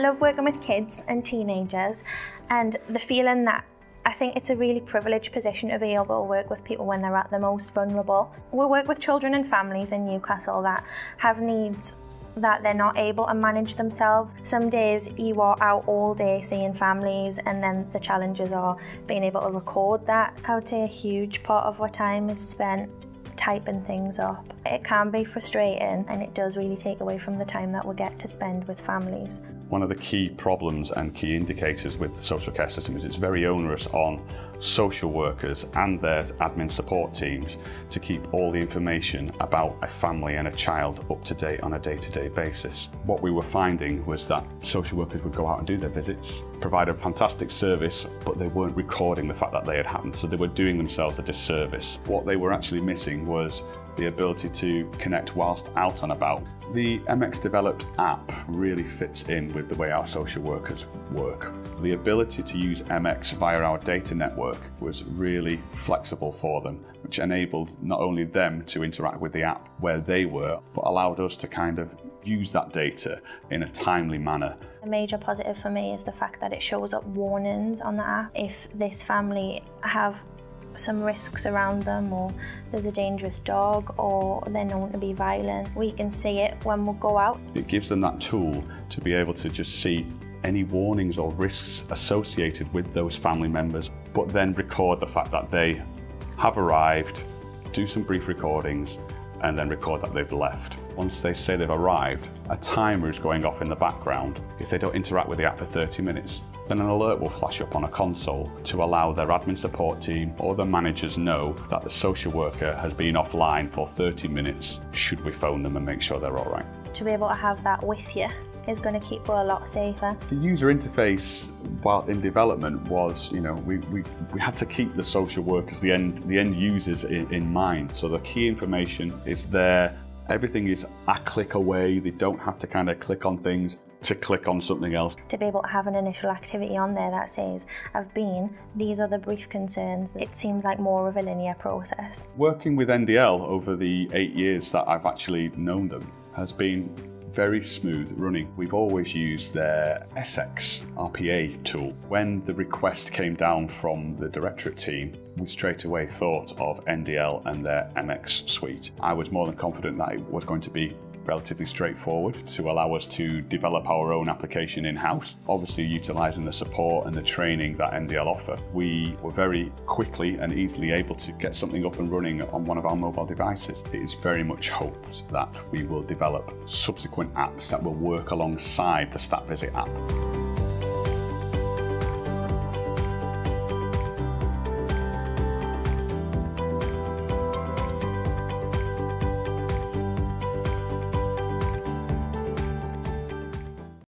love working with kids and teenagers, and the feeling that I think it's a really privileged position to be able to work with people when they're at the most vulnerable. We work with children and families in Newcastle that have needs that they're not able to manage themselves. Some days you are out all day seeing families, and then the challenges are being able to record that. I would say a huge part of our time is spent typing things up. It can be frustrating, and it does really take away from the time that we get to spend with families. One of the key problems and key indicators with the social care system is it's very onerous on social workers and their admin support teams to keep all the information about a family and a child up to date on a day-to-day basis. What we were finding was that social workers would go out and do their visits, provide a fantastic service, but they weren't recording the fact that they had happened, so they were doing themselves a disservice. What they were actually missing was the ability to connect whilst out and about. The MX developed app really fits in with the way our social workers work. The ability to use MX via our data network was really flexible for them, which enabled not only them to interact with the app where they were, but allowed us to kind of use that data in a timely manner. A major positive for me is the fact that it shows up warnings on the app. If this family have some risks around them, or there's a dangerous dog, or they're known to be violent, we can see it when we go out. It gives them that tool to be able to just see any warnings or risks associated with those family members, but then record the fact that they have arrived, do some brief recordings, and then record that they've left. Once they say they've arrived, a timer is going off in the background. If they don't interact with the app for 30 minutes, then an alert will flash up on a console to allow their admin support team or the managers know that the social worker has been offline for 30 minutes, should we phone them and make sure they're all right. To be able to have that with you is going to keep us a lot safer. The user interface, while in development, was, we had to keep the social workers, the end users in mind. So the key information is there. Everything is a click away. They don't have to kind of click on things to click on something else. To be able to have an initial activity on there that says, these are the brief concerns, it seems like more of a linear process. Working with NDL over the 8 years that I've actually known them has been very smooth running. We've always used their SX RPA tool. When the request came down from the directorate team, we straight away thought of NDL and their MX suite. I was more than confident that it was going to be relatively straightforward to allow us to develop our own application in-house. Obviously, utilising the support and the training that NDL offer, we were very quickly and easily able to get something up and running on one of our mobile devices. It is very much hoped that we will develop subsequent apps that will work alongside the StatVisit app.